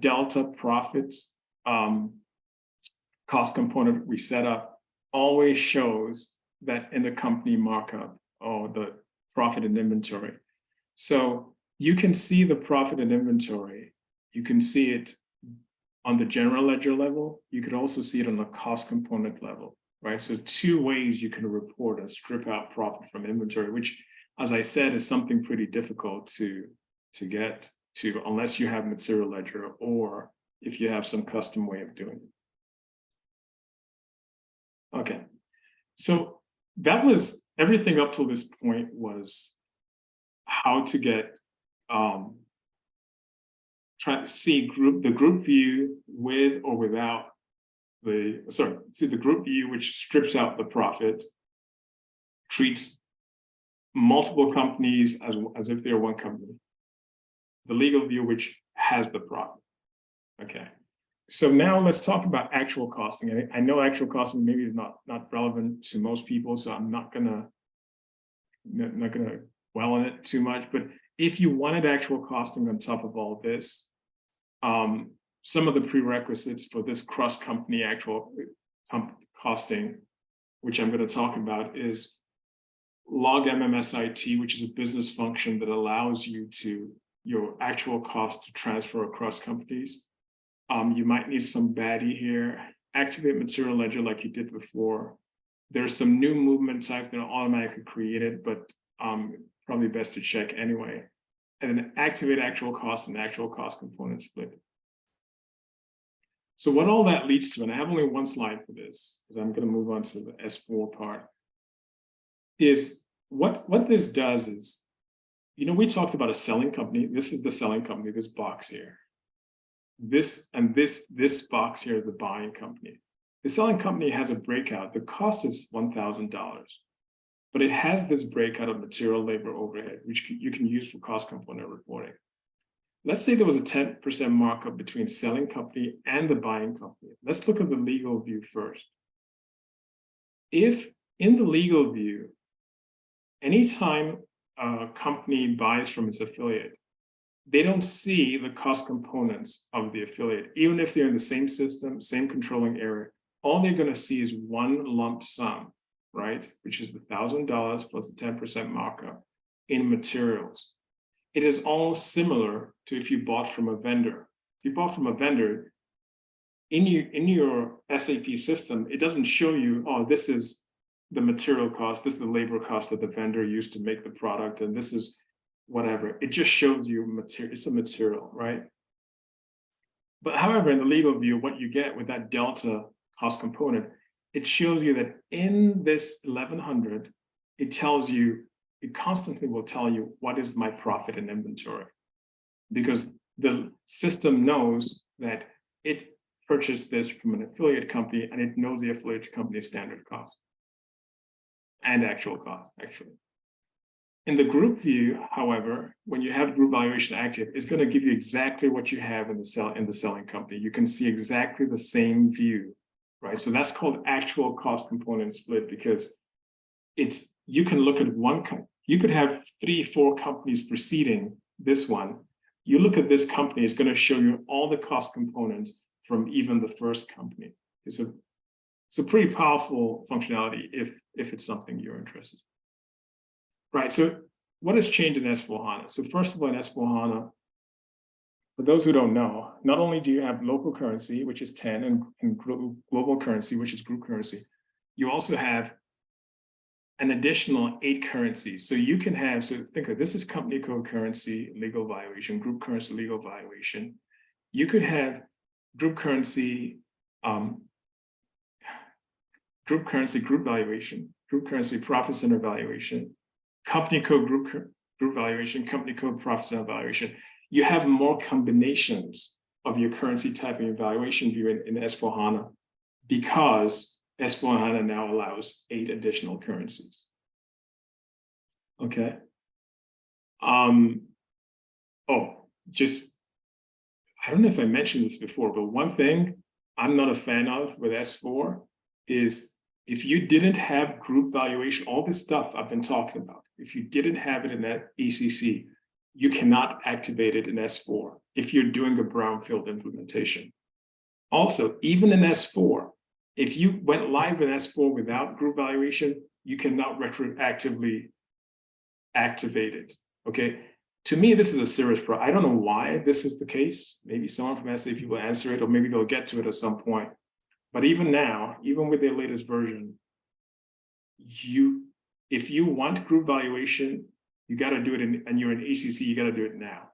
delta profits cost component we set up always shows that intercompany markup or the profit and inventory. So you can see the profit and inventory. You can see it on the general ledger level. You could also see it on the cost component level, right? So two ways you can report and strip out profit from inventory, which, as I said, is something pretty difficult to get to unless you have material ledger or if you have some custom way of doing it. Okay, so that was everything up till this point was how to get try to see the group view with or without the group view, which strips out the profit, treats multiple companies as if they're one company. The legal view, which has the profit. Okay. So now let's talk about actual costing. I know actual costing maybe is not relevant to most people, so I'm not gonna dwell on it too much. But if you wanted actual costing on top of all this, some of the prerequisites for this cross-company actual costing, which I'm going to talk about, is log MMSIT, which is a business function that allows you your actual cost to transfer across companies. You might need some baddie here. Activate material ledger like you did before. There's some new movement type that are automatically created, but probably best to check anyway. and then activate actual costs and actual cost component split. So what all that leads to, and I have only one slide for this, because I'm going to move on to the S4 part, is what this does is, we talked about a selling company. This is the selling company, this box here. This and this box here is the buying company. The selling company has a breakout. The cost is $1,000, but it has this breakout of material, labor, overhead, which you can use for cost component reporting. Let's say there was a 10% markup between selling company and the buying company. Let's look at the legal view first. If in the legal view, anytime a company buys from its affiliate, they don't see the cost components of the affiliate, even if they're in the same system, same controlling area. All they're going to see is one lump sum, right? Which is the $1,000 plus the 10% markup in materials. It is all similar to if you bought from a vendor. If you bought from a vendor, in your SAP system, it doesn't show you, oh, this is the material cost, this is the labor cost that the vendor used to make the product, and this is whatever. It just shows you material, it's a material, right? But however, in the legal view, what you get with that delta cost component, it shows you that in this 1100, it constantly will tell you what is my profit in inventory, because the system knows that it purchased this from an affiliate company, and it knows the affiliate company's standard cost and actual cost, actually. In the group view, however, when you have group valuation active, it's going to give you exactly what you have in the selling company. You can see exactly the same view, right? So that's called actual cost component split, because you can look at you could have 3-4 companies preceding this one. You look at this company, it's going to show you all the cost components from even the first company. It's a pretty powerful functionality if it's something you're interested in. Right, so what has changed in S/4HANA? So first of all, in S/4HANA, for those who don't know, not only do you have local currency, which is 10, and global currency, which is group currency, you also have an additional 8 currencies. So you can have, so think of this is company code currency, legal valuation, group currency, legal valuation. You could have group currency, group valuation, group currency, profit center valuation, company code group valuation, company code profit center valuation. You have more combinations of your currency type and your valuation view in S/4HANA, because S/4HANA now allows 8 additional currencies. Okay. I don't know if I mentioned this before, but one thing I'm not a fan of with S4 is if you didn't have group valuation, all this stuff I've been talking about, if you didn't have it in that ECC, you cannot activate it in S4 if you're doing a brownfield implementation. Also, even in S4, if you went live in S4 without group valuation, you cannot retroactively activate it, okay? To me, this is a serious problem. I don't know why this is the case. Maybe someone from SAP will answer it, or maybe they'll get to it at some point. But even now, even with their latest version, if you want group valuation, you got to do it and you're in ACC, you got to do it now.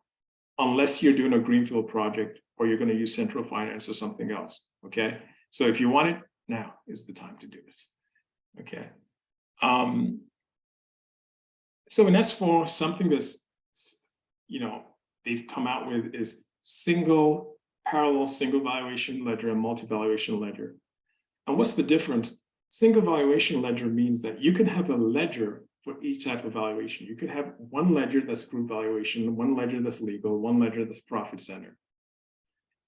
Unless you're doing a greenfield project or you're going to use central finance or something else, okay? So if you want it, now is the time to do this, okay? So in S4, something that's, they've come out with is parallel single valuation ledger and multi-valuation ledger. And what's the difference? Single valuation ledger means that you can have a ledger for each type of valuation. You could have one ledger that's group valuation, one ledger that's legal, one ledger that's profit center.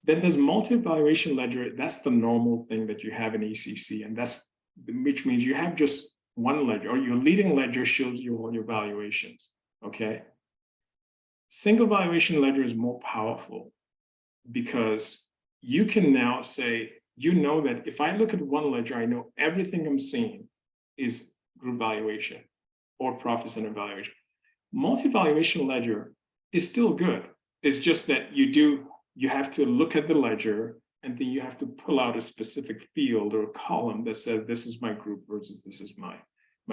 Then there's multi-valuation ledger. That's the normal thing that you have in ECC, and which means you have just one ledger, or your leading ledger shows you all your valuations, okay? Single valuation ledger is more powerful because you can now say, that if I look at one ledger, I know everything I'm seeing is group valuation or profit center valuation. Multi-valuation ledger is still good. It's just that you have to look at the ledger, and then you have to pull out a specific field or a column that says this is my group versus this is my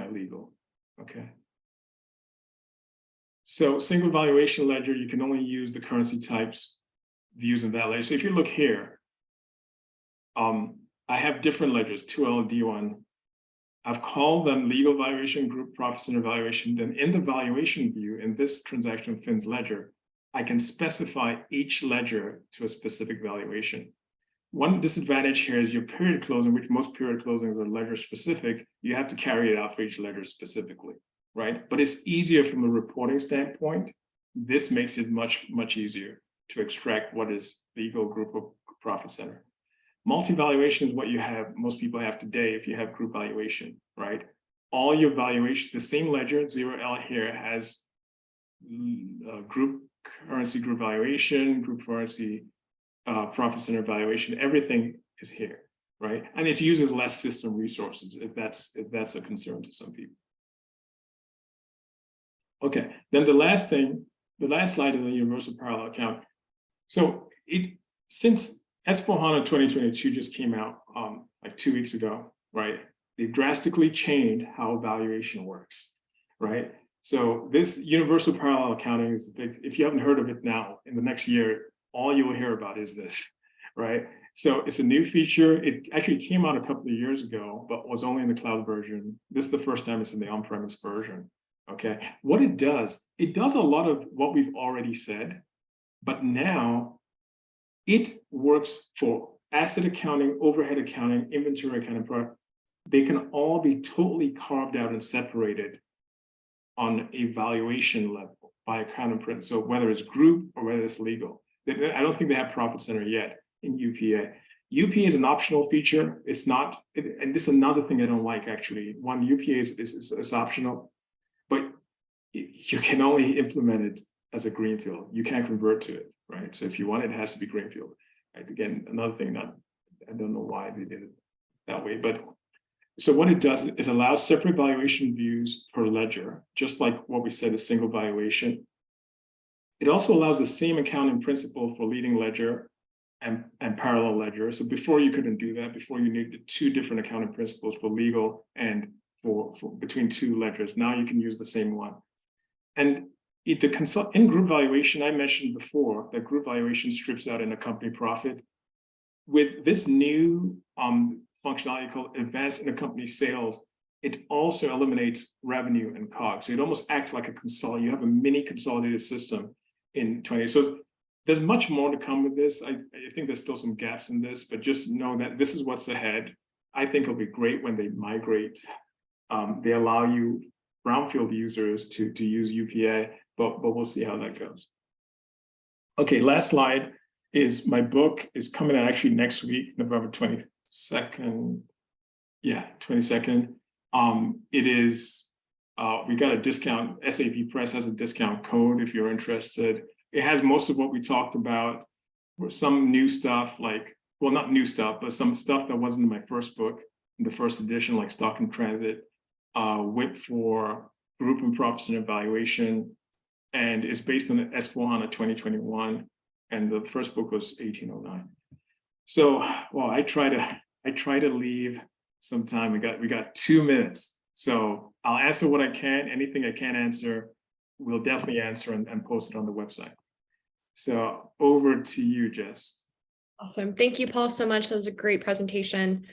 legal, okay? So single valuation ledger, you can only use the currency types, views in that ledger. So if you look here, I have different ledgers, 2L and D1. I've called them legal valuation, group profit center valuation. Then in the valuation view, in this transaction fins ledger, I can specify each ledger to a specific valuation. One disadvantage here is your period closing, which most period closings are ledger specific. You have to carry it out for each ledger specifically, right? But it's easier from a reporting standpoint. This makes it much easier to extract what is legal, group, or profit center. Multi-valuation is what you have, most people have today if you have group valuation, right? All your valuation, the same ledger, 0L here has group currency group valuation, group currency profit center valuation, everything is here, right? And it uses less system resources if that's a concern to some people. Okay, then the last slide is the universal parallel account. So since S/4HANA 2022 just came out like 2 weeks ago, right? They've drastically changed how valuation works, right? So this universal parallel accounting is big. If you haven't heard of it now, in the next year, all you will hear about is this, right? So it's a new feature. It actually came out a couple of years ago, but was only in the cloud version. This is the first time it's in the on-premise version, okay? What it does a lot of what we've already said, but now it works for asset accounting, overhead accounting, inventory accounting product. They can all be totally carved out and separated on a valuation level by accounting principle. So whether it's group or whether it's legal. I don't think they have profit center yet in UPA. UPA is an optional feature. It's not, and this is another thing I don't like actually. One, UPA is optional, but you can only implement it as a greenfield. You can't convert to it, right? So if you want it, it has to be greenfield. Right? Again, another thing that I don't know why they did it that way, but so what it does, it allows separate valuation views per ledger, just like what we said is single valuation. It also allows the same accounting principle for leading ledger and parallel ledger. So before you couldn't do that. Before you needed 2 different accounting principles for legal and for between 2 ledgers. Now you can use the same one. And in group valuation, I mentioned before that group valuation strips out intercompany profit. With this new functionality called advanced intercompany sales, it also eliminates revenue and COGS. So it almost acts like a consolidated. You have a mini consolidated system in 20. So there's much more to come with this. I think there's still some gaps in this, but just know that this is what's ahead. I think it'll be great when they migrate. They allow you brownfield users to use UPA, but we'll see how that goes. Okay, last slide is my book is coming out actually next week, November 22nd. Yeah, 22nd. It is, we got a discount. SAP Press has a discount code if you're interested. It has most of what we talked about, some new stuff like, well, not new stuff, but some stuff that wasn't in my first book, in the first edition, like stock in transit, WIP for group and profit center valuation, and it's based on the S/4HANA 2021, and the first book was 1809. So, well, I try to leave some time. We got 2 minutes, so I'll answer what I can. Anything I can't answer, we'll definitely answer and post it on the website. So over to you, Jess. Awesome. Thank you, Paul, so much. That was a great presentation.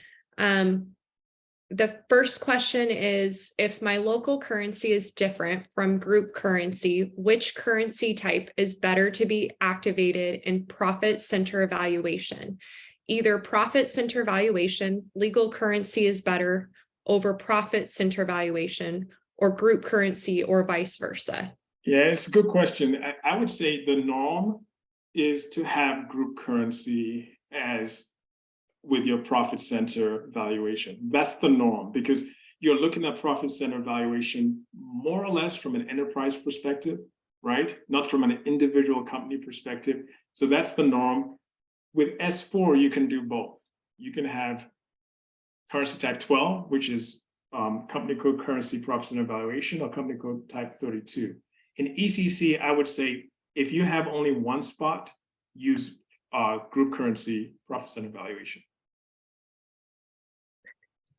The first question is, if my local currency is different from group currency, which currency type is better to be activated in profit center evaluation? Either profit center valuation, legal currency is better over profit center valuation, or group currency, or vice versa? Yeah, it's a good question. I would say the norm is to have group currency as with your profit center valuation. That's the norm, because you're looking at profit center valuation more or less from an enterprise perspective, right? Not from an individual company perspective. So that's the norm. With S4, you can do both. You can have currency type 12, which is company code currency profit center valuation, or company code type 32. In ECC, I would say if you have only one spot, use group currency profit center valuation.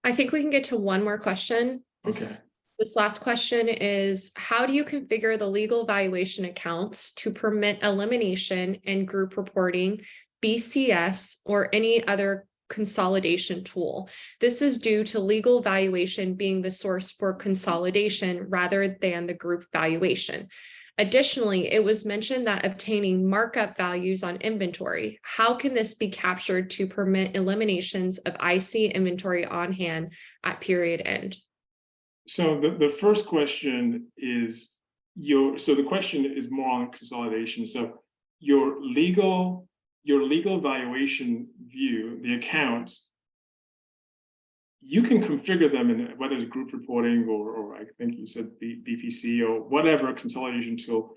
I think we can get to one more question. This This last question is, how do you configure the legal valuation accounts to permit elimination and group reporting, BCS, or any other consolidation tool? This is due to legal valuation being the source for consolidation rather than the group valuation. Additionally, it was mentioned that obtaining markup values on inventory. How can this be captured to permit eliminations of IC inventory on hand at period end? So the first question is the question is more on consolidation. So your legal valuation view, the accounts, you can configure them in whether it's group reporting or I think you said BPC or whatever consolidation tool.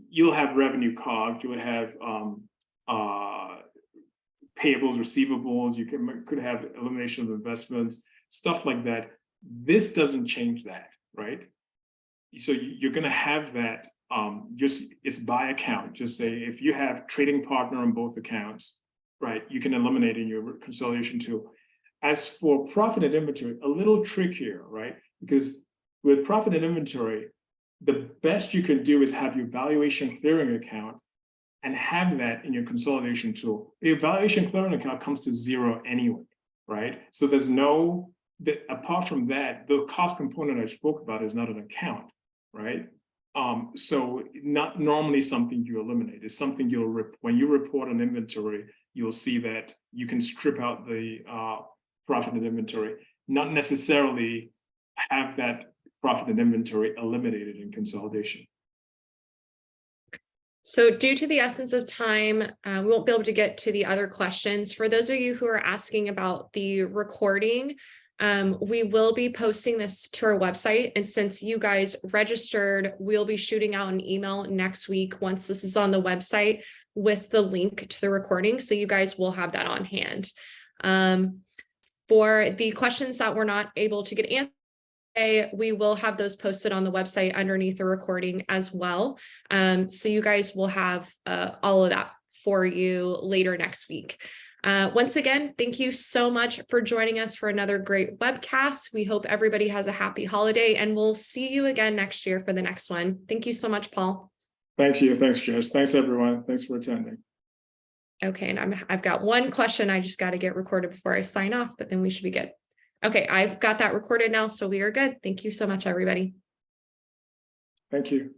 You'll have revenue COG, you'll have payables, receivables, you could have elimination of investments, stuff like that. This doesn't change that, right? So you're going to have that. It's by account. Just say if you have trading partner on both accounts, right? You can eliminate in your consolidation tool. As for profit and inventory, a little trickier, right? Because with profit and inventory, the best you can do is have your valuation clearing account and have that in your consolidation tool. The valuation clearing account comes to zero anyway, right? So there's no, apart from that, the cost component I spoke about is not an account, right? So not normally something you eliminate. It's something when you report an inventory, you'll see that you can strip out the profit and inventory, not necessarily have that profit and inventory eliminated in consolidation. So due to the essence of time, we won't be able to get to the other questions. For those of you who are asking about the recording, we will be posting this to our website. And since you guys registered, we'll be shooting out an email next week once this is on the website with the link to the recording. So you guys will have that on hand. For the questions that we're not able to get answered, we will have those posted on the website underneath the recording as well. So you guys will have all of that for you later next week. Once again, thank you so much for joining us for another great webcast. We hope everybody has a happy holiday, and we'll see you again next year for the next one. Thank you so much, Paul. Thank you. Thanks, Jess. Thanks, everyone. Thanks for attending. Okay, and I've got one question I just got to get recorded before I sign off, but then we should be good. Okay, I've got that recorded now, so we are good. Thank you so much, everybody. Thank you.